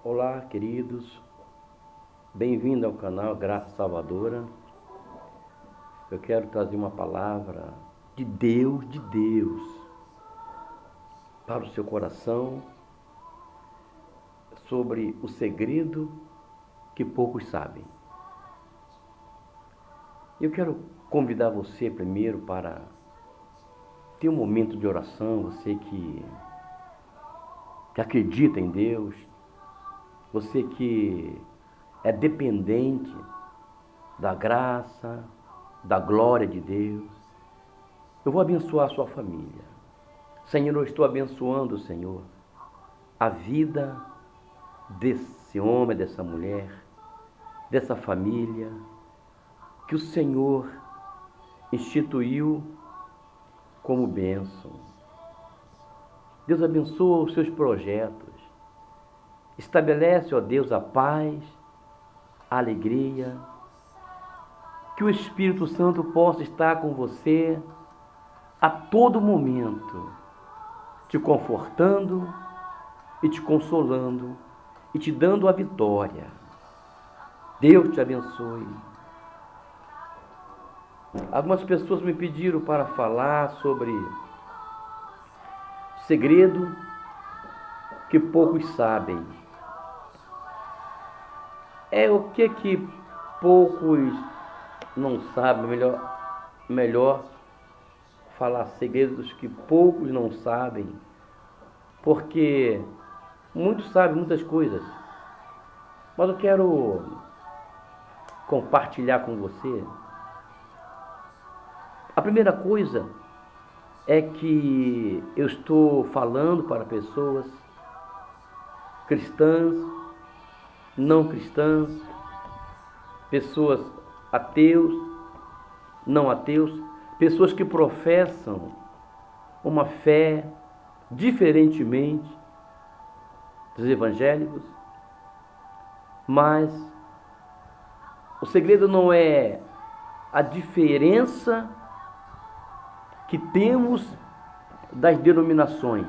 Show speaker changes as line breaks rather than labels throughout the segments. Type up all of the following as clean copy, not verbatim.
Olá, queridos, bem-vindo ao canal Graça Salvadora. Eu quero trazer uma palavra de Deus, para o seu coração, sobre o segredo que poucos sabem. Eu quero convidar você primeiro para ter um momento de oração, você que acredita em Deus, você que é dependente da graça, da glória de Deus. Eu vou abençoar a sua família. Senhor, eu estou abençoando, Senhor, a vida desse homem, dessa mulher, dessa família, que o Senhor instituiu como bênção. Deus abençoa os seus projetos. Estabelece, ó Deus, a paz, a alegria, que o Espírito Santo possa estar com você a todo momento, te confortando e te consolando e te dando a vitória. Deus te abençoe. Algumas pessoas me pediram para falar sobre segredo que poucos sabem. É o que poucos não sabem, melhor falar segredos que poucos não sabem, porque muitos sabem muitas coisas, mas eu quero compartilhar com você. A primeira coisa é que eu estou falando para pessoas cristãs, não cristãs, pessoas ateus, não ateus, pessoas que professam uma fé diferentemente dos evangélicos, mas o segredo não é a diferença que temos das denominações.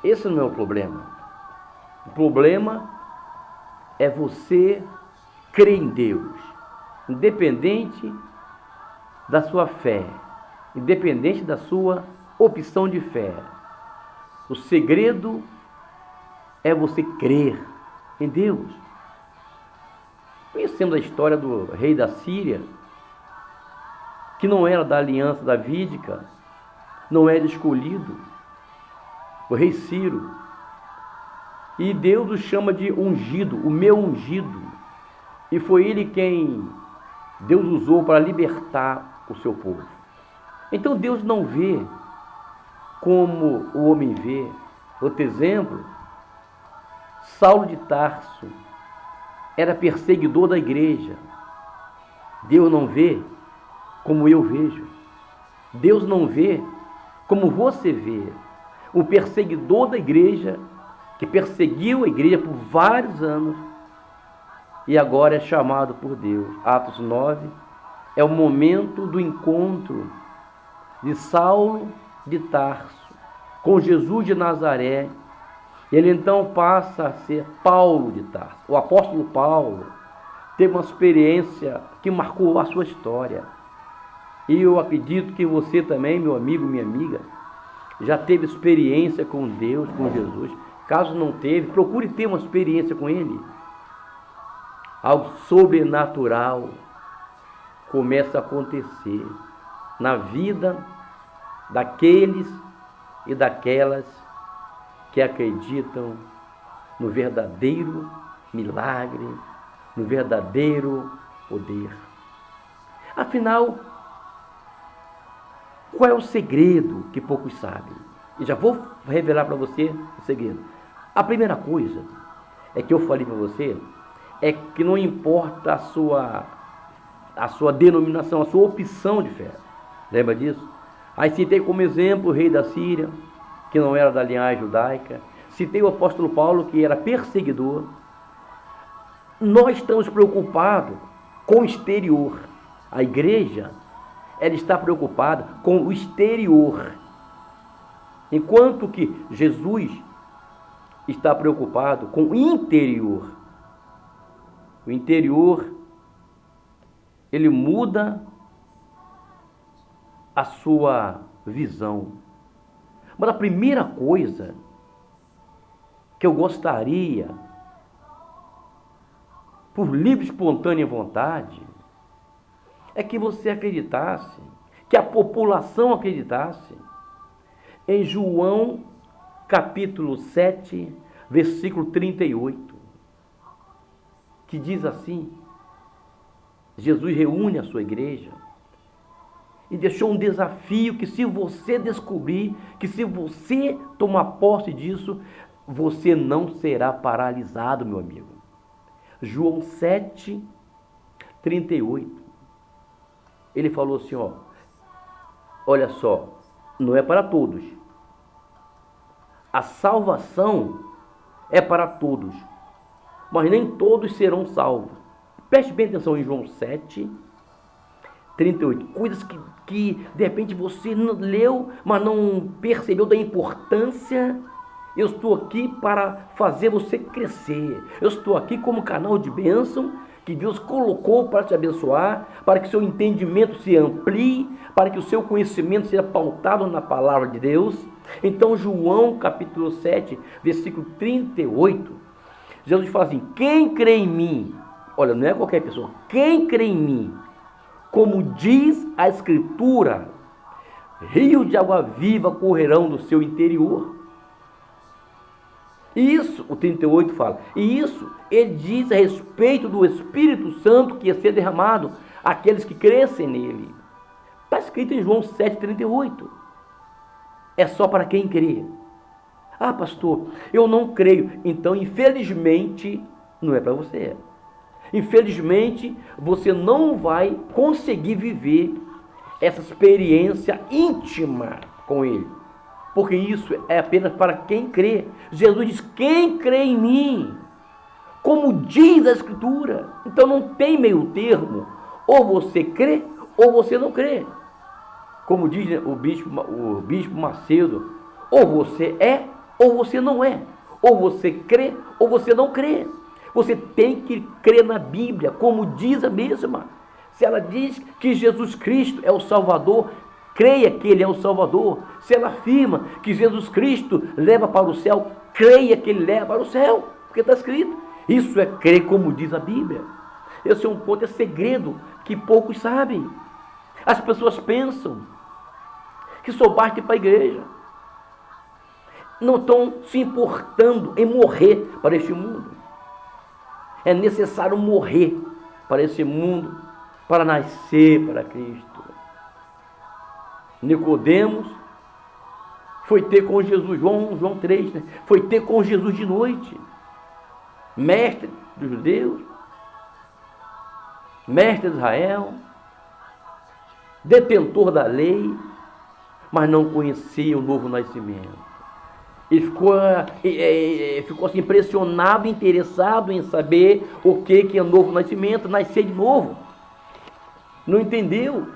Esse não é o problema. O problema é você crer em Deus, independente da sua fé, independente da sua opção de fé. O segredo é você crer em Deus. Conhecemos a história do rei da Síria, que não era da aliança davídica, não era escolhido, o rei Ciro. E Deus o chama de ungido, o meu ungido. E foi ele quem Deus usou para libertar o seu povo. Então Deus não vê como o homem vê. Outro exemplo, Saulo de Tarso era perseguidor da igreja. Deus não vê como eu vejo. Deus não vê como você vê. O perseguidor da igreja, que perseguiu a igreja por vários anos, e agora é chamado por Deus. Atos 9 é o momento do encontro de Saulo de Tarso com Jesus de Nazaré. Ele então passa a ser Paulo de Tarso. O apóstolo Paulo teve uma experiência que marcou a sua história. E eu acredito que você também, meu amigo, minha amiga, já teve experiência com Deus, com Jesus. Caso não teve, procure ter uma experiência com Ele. Algo sobrenatural começa a acontecer na vida daqueles e daquelas que acreditam no verdadeiro milagre, no verdadeiro poder. Afinal, qual é o segredo que poucos sabem? E já vou revelar para você o segredo. A primeira coisa é que eu falei para você, é que não importa a sua denominação, a sua opção de fé. Lembra disso? Aí citei como exemplo o rei da Síria, que não era da linhagem judaica. Citei o apóstolo Paulo, que era perseguidor. Nós estamos preocupados com o exterior. A igreja, ela está preocupada com o exterior. Enquanto que Jesus está preocupado com o interior. O interior, ele muda a sua visão. Mas a primeira coisa que eu gostaria, por livre e espontânea vontade, é que você acreditasse, que a população acreditasse em João capítulo 7, versículo 38, que diz assim: Jesus reúne a sua igreja e deixou um desafio que, se você descobrir, que se você tomar posse disso, você não será paralisado, meu amigo. João 7, 38. Ele falou assim, ó, olha só, não é para todos. A salvação é para todos, mas nem todos serão salvos. Preste bem atenção em João 7, 38. Coisas que de repente você não leu, mas não percebeu da importância. Eu estou aqui para fazer você crescer. Eu estou aqui como canal de bênção que Deus colocou para te abençoar, para que seu entendimento se amplie, para que o seu conhecimento seja pautado na palavra de Deus. Então, João capítulo 7, versículo 38, Jesus fala assim: quem crê em mim, olha, não é qualquer pessoa, quem crê em mim, como diz a Escritura, rios de água viva correrão do seu interior. Isso, o 38 fala, e isso ele diz a respeito do Espírito Santo que ia ser derramado àqueles que crescem nele. Está escrito em João 7,38. É só para quem crê. Ah, pastor, eu não creio. Então, infelizmente, não é para você. Infelizmente, você não vai conseguir viver essa experiência íntima com Ele, porque isso é apenas para quem crê. Jesus diz: quem crê em mim, como diz a Escritura. Então não tem meio termo, ou você crê ou você não crê. Como diz o bispo Macedo, ou você é ou você não é, ou você crê ou você não crê. Você tem que crer na Bíblia, como diz a mesma. Se ela diz que Jesus Cristo é o Salvador, creia que Ele é o Salvador. Se ela afirma que Jesus Cristo leva para o céu, creia que Ele leva para o céu, porque está escrito. Isso é crer como diz a Bíblia. Esse é um ponto, é segredo que poucos sabem. As pessoas pensam que só basta ir para a igreja. Não estão se importando em morrer para este mundo. É necessário morrer para esse mundo, para nascer para Cristo. Nicodemos foi ter com Jesus, João 3, né? Foi ter com Jesus de noite. Mestre dos judeus, mestre de Israel, detentor da lei, mas não conhecia o novo nascimento. Ele ficou assim, impressionado, interessado em saber o que é novo nascimento, nascer de novo. Não entendeu.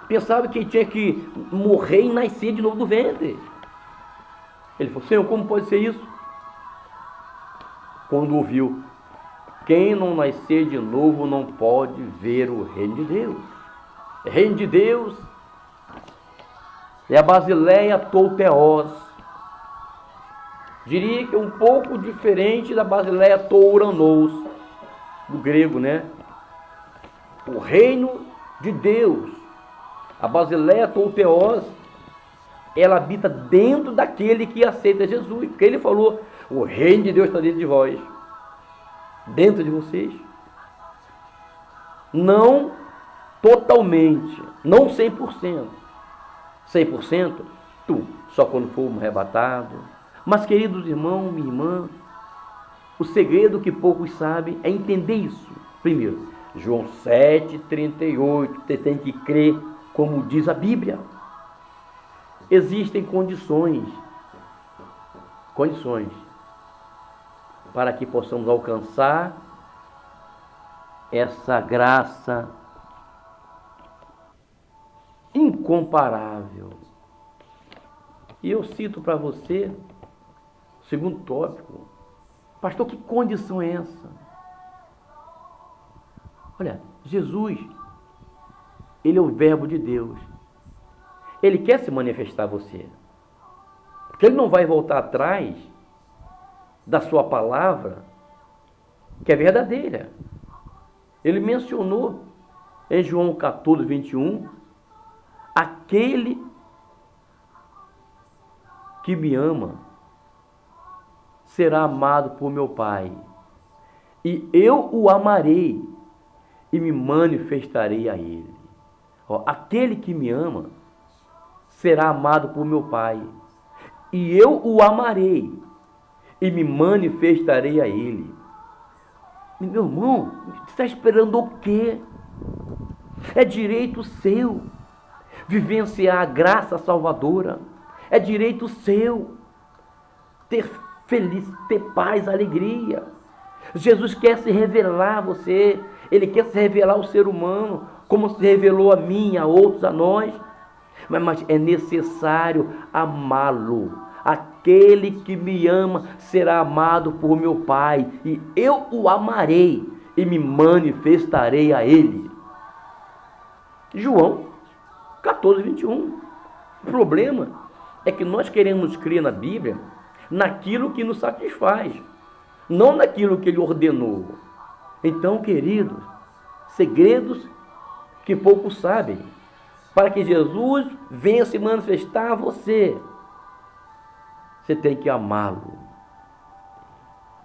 Pensava que tinha que morrer e nascer de novo do ventre. Ele falou: Senhor, como pode ser isso? Quando ouviu: quem não nascer de novo não pode ver o reino de Deus. O reino de Deus é a Basileia Touteos. Diria que é um pouco diferente da Basileia Touranos, do grego, né? O reino de Deus, a Basileia Touteos, ela habita dentro daquele que aceita Jesus, porque ele falou: o reino de Deus está dentro de vós, dentro de vocês. Não totalmente, não 100%. 100% tu, só quando for arrebatado. Mas, queridos irmãos, minha irmã, o segredo que poucos sabem é entender isso. Primeiro, João 7,38, você tem que crer como diz a Bíblia. Existem condições para que possamos alcançar essa graça incomparável. E eu cito para você, segundo tópico, Pastor, que condição é essa? Olha, Jesus, ele é o verbo de Deus. Ele quer se manifestar a você. Porque ele não vai voltar atrás da sua palavra, que é verdadeira. Ele mencionou em João 14, 21, aquele que me ama será amado por meu Pai, e eu o amarei e me manifestarei a ele. Ó, aquele que me ama será amado por meu Pai, e eu o amarei e me manifestarei a ele. Meu irmão, você está esperando o quê? É direito seu vivenciar a graça salvadora. É direito seu ter ter paz, alegria. Jesus quer se revelar a você. Ele quer se revelar ao ser humano, como se revelou a mim, a outros, a nós. Mas é necessário amá-lo. Aquele que me ama será amado por meu Pai, e eu o amarei e me manifestarei a ele. João 14, 21. O problema é que nós queremos crer na Bíblia naquilo que nos satisfaz, não naquilo que ele ordenou. Então, queridos, segredos que poucos sabem, para que Jesus venha se manifestar a você, você tem que amá-lo.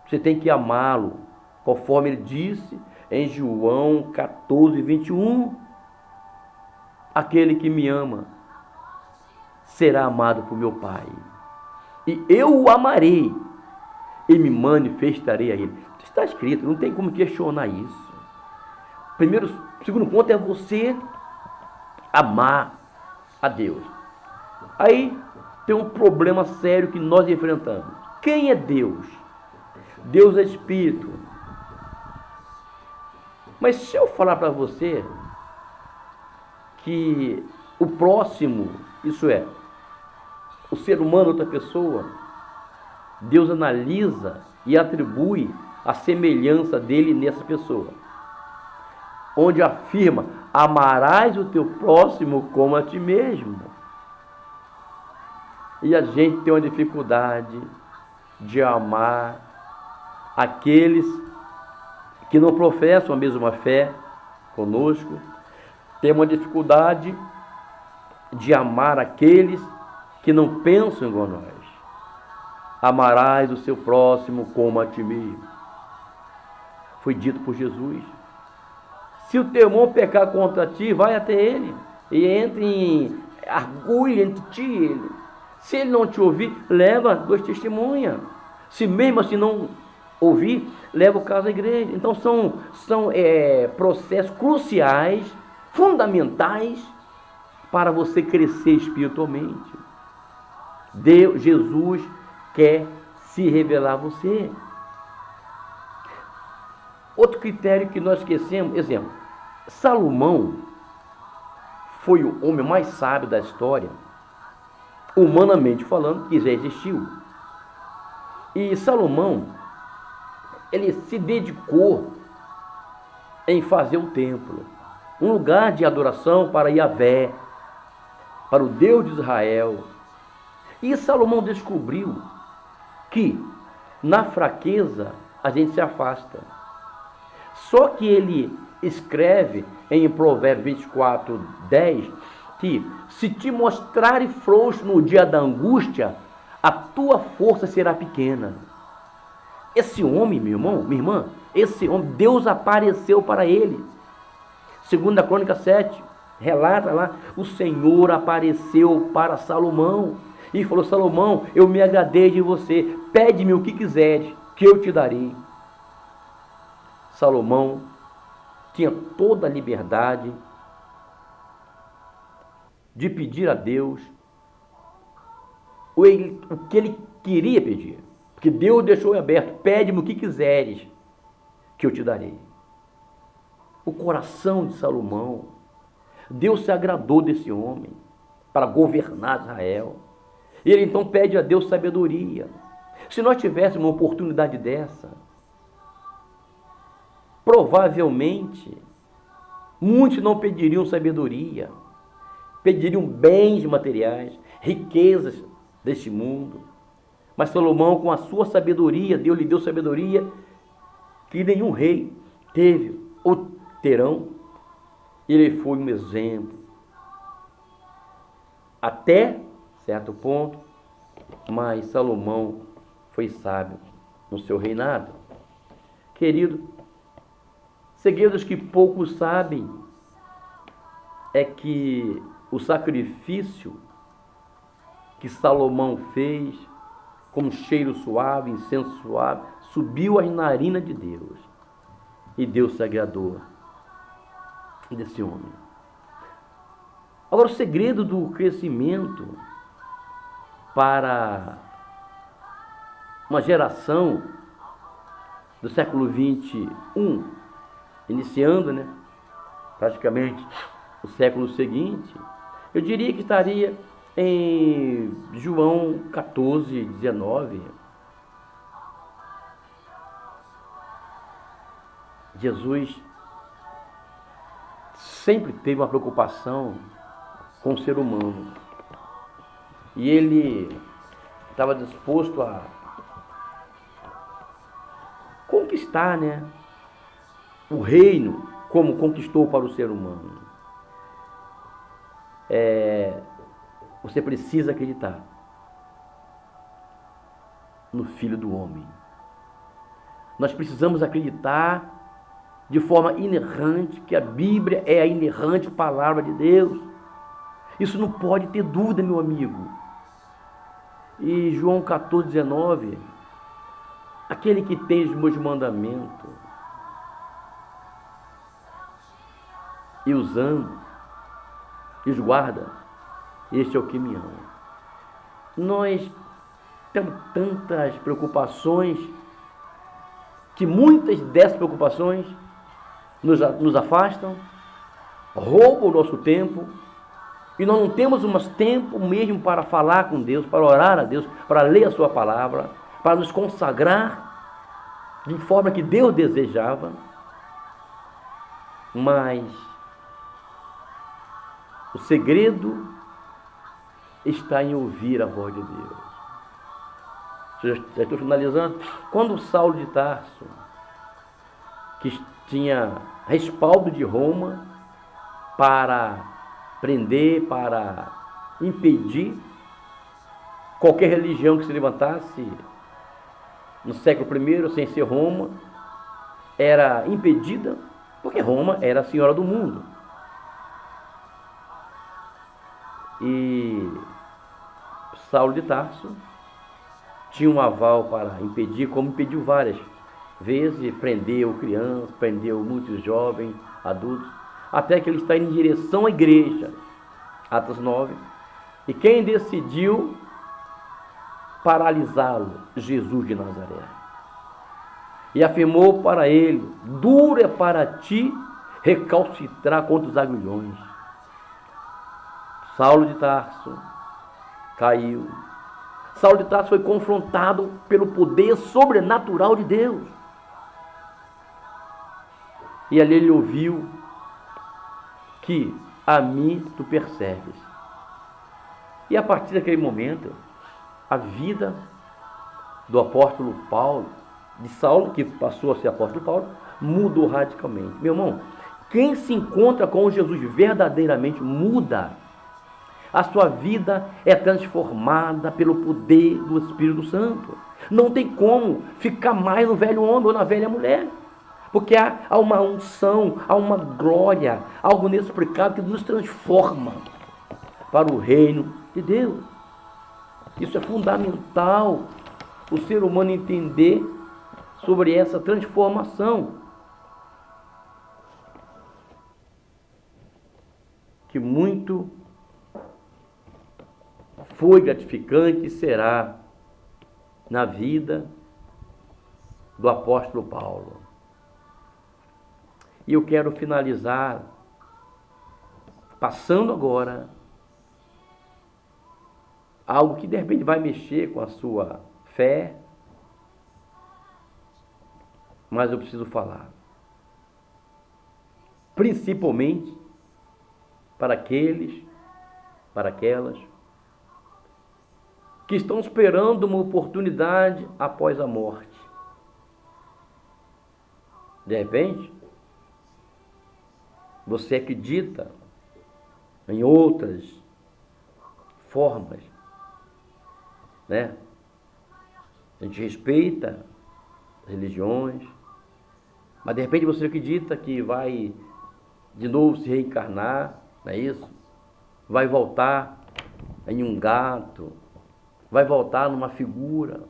Você tem que amá-lo, conforme ele disse em João 14, 21. Aquele que me ama será amado por meu Pai, e eu o amarei e me manifestarei a ele. Está escrito, não tem como questionar isso. Segundo ponto é você amar a Deus. Aí tem um problema sério que nós enfrentamos. Quem é Deus? Deus é Espírito. Mas se eu falar para você que o próximo, isso é, o ser humano, outra pessoa, Deus analisa e atribui a semelhança dele nessa pessoa, onde afirma: amarás o teu próximo como a ti mesmo. E a gente tem uma dificuldade de amar aqueles que não professam a mesma fé conosco. Tem uma dificuldade de amar aqueles que não pensam igual a nós. Amarás o seu próximo como a ti mesmo. Foi dito por Jesus. Se o teu irmão pecar contra ti, vai até ele e entre em argulho entre ti e ele. Se ele não te ouvir, leva 2 testemunhas. Se mesmo assim não ouvir, leva o caso à igreja. Então são processos cruciais, fundamentais, para você crescer espiritualmente. Jesus quer se revelar a você. Outro critério que nós esquecemos, exemplo, Salomão foi o homem mais sábio da história, humanamente falando, que já existiu. E Salomão, ele se dedicou em fazer o templo, um lugar de adoração para Yahvé, para o Deus de Israel. E Salomão descobriu que na fraqueza a gente se afasta. Só que ele escreve em Provérbios 24, 10, que se te mostrares frouxo no dia da angústia, a tua força será pequena. Esse homem, meu irmão, minha irmã, esse homem, Deus apareceu para ele. 2 Crônica 7, relata lá, o Senhor apareceu para Salomão e falou: Salomão, eu me agradei de você, pede-me o que quiseres, que eu te darei. Salomão tinha toda a liberdade de pedir a Deus o que ele queria pedir, porque Deus deixou aberto: pede-me o que quiseres, que eu te darei. O coração de Salomão, Deus se agradou desse homem para governar Israel. Ele então pede a Deus sabedoria. Se nós tivéssemos uma oportunidade dessa, provavelmente muitos não pediriam sabedoria, pediriam bens materiais, riquezas deste mundo. Mas Salomão, com a sua sabedoria, Deus lhe deu sabedoria que nenhum rei teve ou terão. Ele foi um exemplo. Até certo ponto, mas Salomão foi sábio no seu reinado. Querido, segredos que poucos sabem é que o sacrifício que Salomão fez com cheiro suave, incenso suave, subiu às narinas de Deus. E Deus se agradou desse homem. Agora, o segredo do crescimento para uma geração do século 21, iniciando, praticamente o século seguinte, eu diria que estaria em João 14, 19. Jesus sempre teve uma preocupação com o ser humano. E ele estava disposto a conquistar, o reino como conquistou para o ser humano. Você precisa acreditar no Filho do Homem. Nós precisamos acreditar de forma inerrante que a Bíblia é a inerrante palavra de Deus. Isso não pode ter dúvida, meu amigo. E João 14, 19, aquele que tem os meus mandamentos e os ama, e os guarda, este é o que me ama. Nós temos tantas preocupações que muitas dessas preocupações nos afastam, roubam o nosso tempo, e nós não temos mais tempo mesmo para falar com Deus, para orar a Deus, para ler a sua palavra, para nos consagrar de forma que Deus desejava. Mas o segredo está em ouvir a voz de Deus. Já estou finalizando. Quando Saulo de Tarso, que tinha respaldo de Roma para prender, para impedir qualquer religião que se levantasse no século I, sem ser Roma, era impedida, porque Roma era a senhora do mundo. E Saulo de Tarso tinha um aval para impedir, como impediu várias vezes, prendeu crianças, prendeu muitos jovens, adultos, até que ele está indo em direção à igreja, Atos 9, e quem decidiu paralisá-lo? Jesus de Nazaré. E afirmou para ele: duro é para ti recalcitrar contra os aguilhões. Saulo de Tarso caiu. Saulo de Tarso foi confrontado pelo poder sobrenatural de Deus. E ali ele ouviu que a mim tu persegues. E a partir daquele momento, a vida do apóstolo Paulo, de Saulo, que passou a ser apóstolo Paulo, mudou radicalmente. Meu irmão, quem se encontra com Jesus verdadeiramente muda. A sua vida é transformada pelo poder do Espírito Santo. Não tem como ficar mais no velho homem ou na velha mulher. Porque há uma unção, há uma glória, algo inexplicável que nos transforma para o reino de Deus. Isso é fundamental, o ser humano entender sobre essa transformação. Que muito foi gratificante e será na vida do apóstolo Paulo. E eu quero finalizar passando agora algo que de repente vai mexer com a sua fé, mas eu preciso falar. Principalmente para aqueles, para aquelas que estão esperando uma oportunidade após a morte. De repente, você acredita em outras formas, né? A gente respeita as religiões, mas de repente você acredita que vai de novo se reencarnar, não é isso? Vai voltar em um gato, vai voltar numa figura.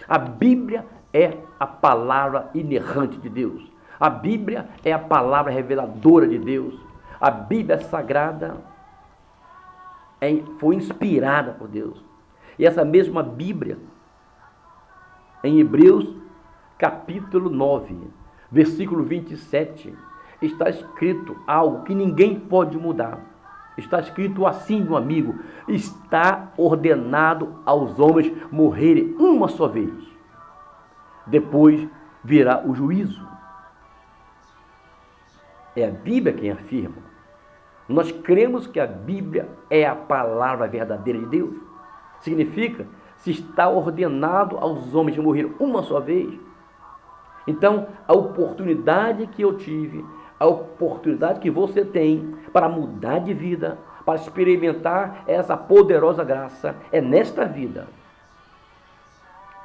A Bíblia é a palavra inerrante de Deus. A Bíblia é a palavra reveladora de Deus. A Bíblia sagrada foi inspirada por Deus. E essa mesma Bíblia, em Hebreus capítulo 9, versículo 27, está escrito algo que ninguém pode mudar. Está escrito assim, meu amigo: está ordenado aos homens morrerem uma só vez. Depois virá o juízo. É a Bíblia quem afirma. Nós cremos que a Bíblia é a palavra verdadeira de Deus. Significa, se está ordenado aos homens morrer uma só vez. Então, a oportunidade que eu tive, a oportunidade que você tem para mudar de vida, para experimentar essa poderosa graça, é nesta vida.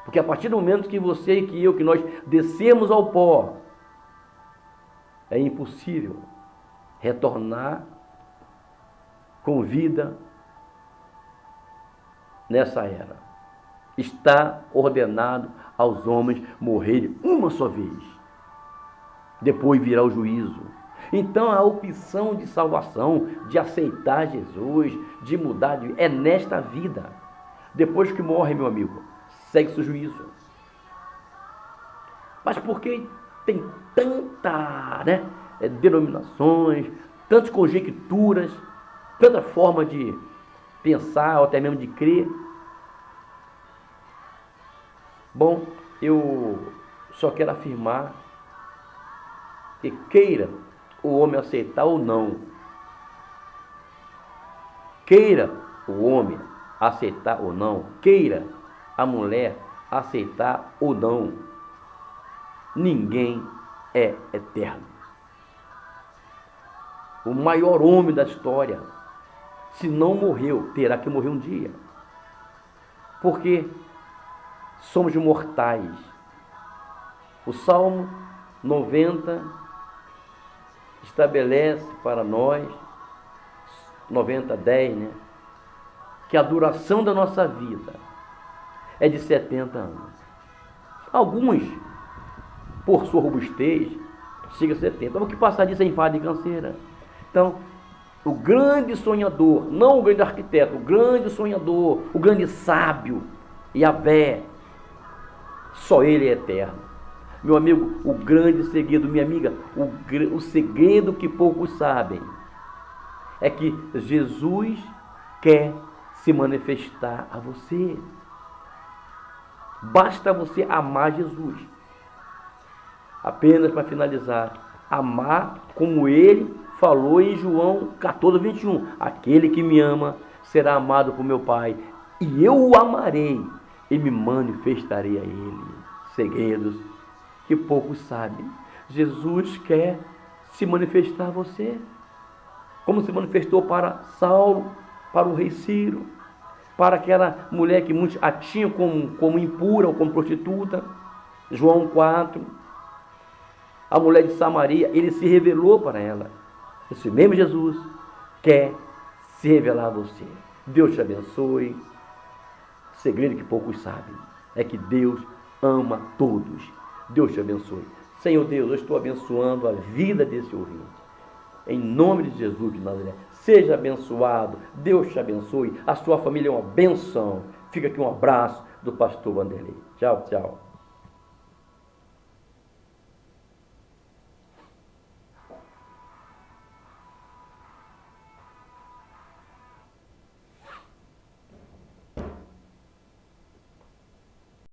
Porque a partir do momento que você e que eu, que nós descemos ao pó, é impossível retornar com vida nessa era. Está ordenado aos homens morrerem uma só vez. Depois virá o juízo. Então a opção de salvação, de aceitar Jesus, de mudar de vida, é nesta vida. Depois que morre, meu amigo, segue-se o juízo. Mas por que tem tanta, denominações, tantas conjecturas, tanta forma de pensar ou até mesmo de crer? Bom, eu só quero afirmar que, queira o homem aceitar ou não, queira o homem aceitar ou não, queira a mulher aceitar ou não, ninguém é eterno. O maior homem da história, se não morreu, terá que morrer um dia. Porque somos mortais. O Salmo 90 estabelece para nós, 90:10, que a duração da nossa vida é de 70 anos. Alguns, por sua robustez, chega a 70. Mas o que passar disso é enfado e canseira. Então, o grande sonhador, não o grande arquiteto, o grande sonhador, o grande sábio, Yahvé, só ele é eterno. Meu amigo, o grande segredo, minha amiga, o segredo que poucos sabem, é que Jesus quer se manifestar a você. Basta você amar Jesus. Apenas para finalizar, amar como ele falou em João 14:21. Aquele que me ama será amado por meu Pai, e eu o amarei e me manifestarei a ele. Segredos que poucos sabem. Jesus quer se manifestar a você, como se manifestou para Saulo, para o rei Ciro, para aquela mulher que muitos a tinham como impura ou como prostituta. João 4. A mulher de Samaria, ele se revelou para ela. Esse mesmo Jesus quer se revelar a você. Deus te abençoe. O segredo que poucos sabem é que Deus ama todos. Deus te abençoe. Senhor Deus, eu estou abençoando a vida desse ouvinte. Em nome de Jesus de Nazaré. Seja abençoado. Deus te abençoe. A sua família é uma benção. Fica aqui um abraço do pastor Vanderlei. Tchau, tchau.